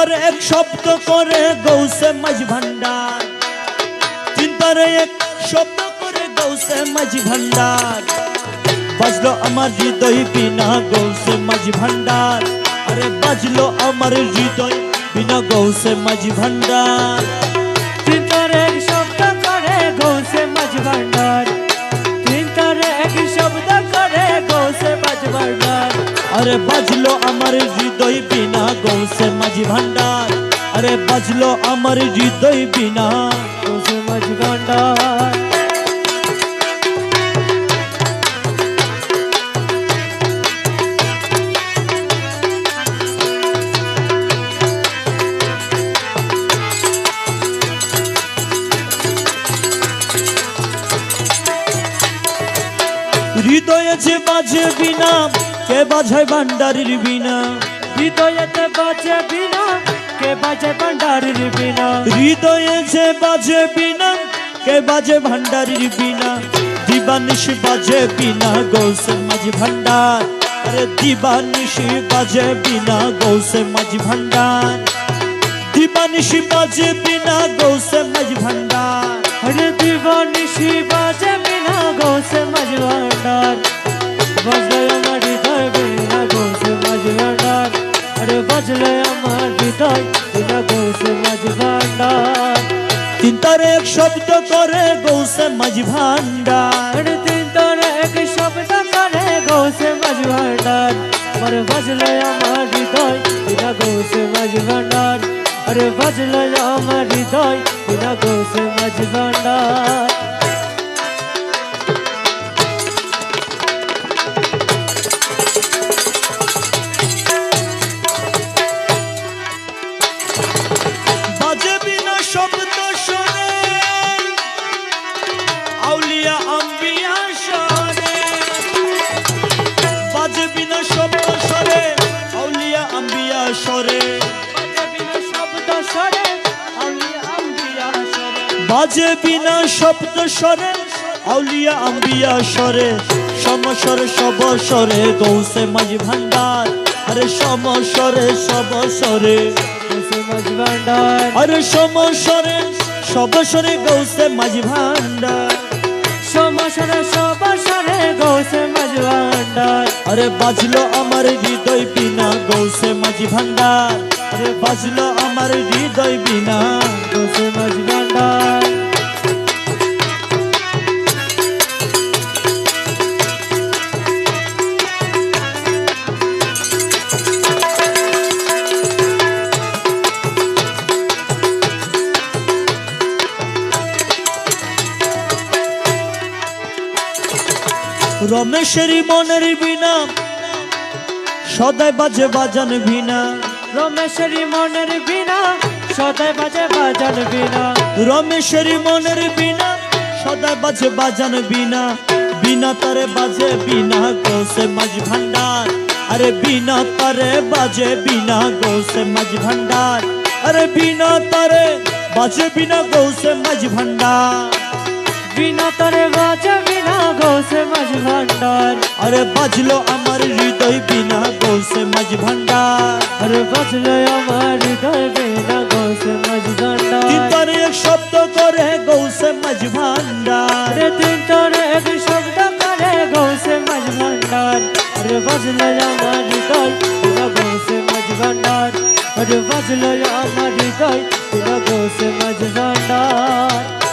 চিন্তার এক শব্দ করে গৌসে মাঝ ভান্ডার, চিন্তার এক শব্দ করে গৌসে মাঝ ভান্ডার, বাজলো আমার হৃদয় বিনা গৌসে মাঝ ভান্ডার, আরে বাজলো আমার হৃদয় বিনা গৌসে মাঝ ভান্ডার। চিন্তার এক শব্দ করে গৌসে মাঝ ভান্ডার, চিন্তার এক শব্দ করে গৌসে মাঝ ভান্ডার, আরে বাজলো আমার হৃদয় বিনা গৌসে মাঝ ভান্ডার, আরে বাজলো আমার হৃদয় বিনা গৌসে মাঝ ভান্ডার। হৃদয়ে যে বাজে বিনা কে বাজায় ভান্ডারের বিনা, হৃদয়েতে বাজে বিনা কে বাজে ভান্ডারের বিনা, হৃদয়ে যে বাজে বিনা কে বাজে ভান্ডারের বিনা, দিবানিশি বাজে বিনা গৌসে মাঝ ভান্ডার, আরে দিবানিশি বাজে বিনা গৌসে মাঝ ভান্ডার, দিবানিশি বাজে বিনা গৌসে মাঝ ভান্ডার, আরে দিবানিশি বাজে বিনা গৌসে মাঝ ভান্ডার, বাজলে আমার হৃদয় বিনা গৌসে মাঝ ভান্ডার, আরে বাজলে আমার হৃদয় বিনা গৌসে মাঝ ভান্ডার। চিন্তার এক শব্দ করে গৌসে মাঝ ভান্ডার, আরে চিন্তার এক শব্দ করে গৌসে মাঝ ভান্ডার, আরে বাজলে আমার হৃদয় বিনা গৌসে মাঝ ভান্ডার, আরে বাজলে আমার হৃদয় বিনা গৌসে মাঝ ভান্ডার। বাজে বিনা শব্দ শোনে আউলিয়া আম্বিয়া শোনে, বাজে বিনা শব্দ শোনে আউলিয়া আম্বিয়া শোনে, বাজে বিনা শব্দ স্বরে আউলিয়া আম্বিয়া স্বরে, সমস্বরে সব স্বরে গৌসে মাঝ ভান্ডার, আরে সমস্বরে সব স্বরে গৌসে মাঝ ভান্ডার, আরে সমস্বরে সব স্বরে গৌসে মাঝ ভান্ডার, সমস্বরে সব স্বরে গৌসে মাঝ ভান্ডার, আরে বাজলো আমার হৃদয় বিনা গৌসে মাঝ ভান্ডার, আরে বাজলো আমার হৃদয় বিনা গৌসে মাঝ ভান্ডার। রমেশেরই মনের বিনা সদাই বাজে বাজান ভিনা, রমেশেরই মনের বিনা সদাই বাজে বাজান বিনা, রমেশেরই মনের বিনা সদাই বাজে বাজান বিনা, বিনা তারে বাজে বিনা গৌসে মাঝ ভান্ডার, আরে বিনা তারে বাজে বিনা গৌসে মাঝ ভান্ডার, আরে বিনা তারে বাজে বিনা গৌসে মাঝ ভান্ডার, বিনা তারে বাজে বিনা গৌসে মাঝ ভান্ডার, আরে বাজলো আমার হৃদয় বিনা গৌসে মাঝ ভান্ডার, আরে বাজলে আমার হৃদয় বিনা গৌসে মাঝ ভান্ডার। চিন্তার এক শব্দ করে গৌসে মাঝ ভান্ডার, আরে চিন্তার এক শব্দ করে গৌসে মাঝ ভান্ডার, আরে বাজলে আমার হৃদয় বিনা গৌসে মাঝ ভান্ডার, আরে বাজলে আমার হৃদয় বিনা গৌসে মাঝ ভান্ডার।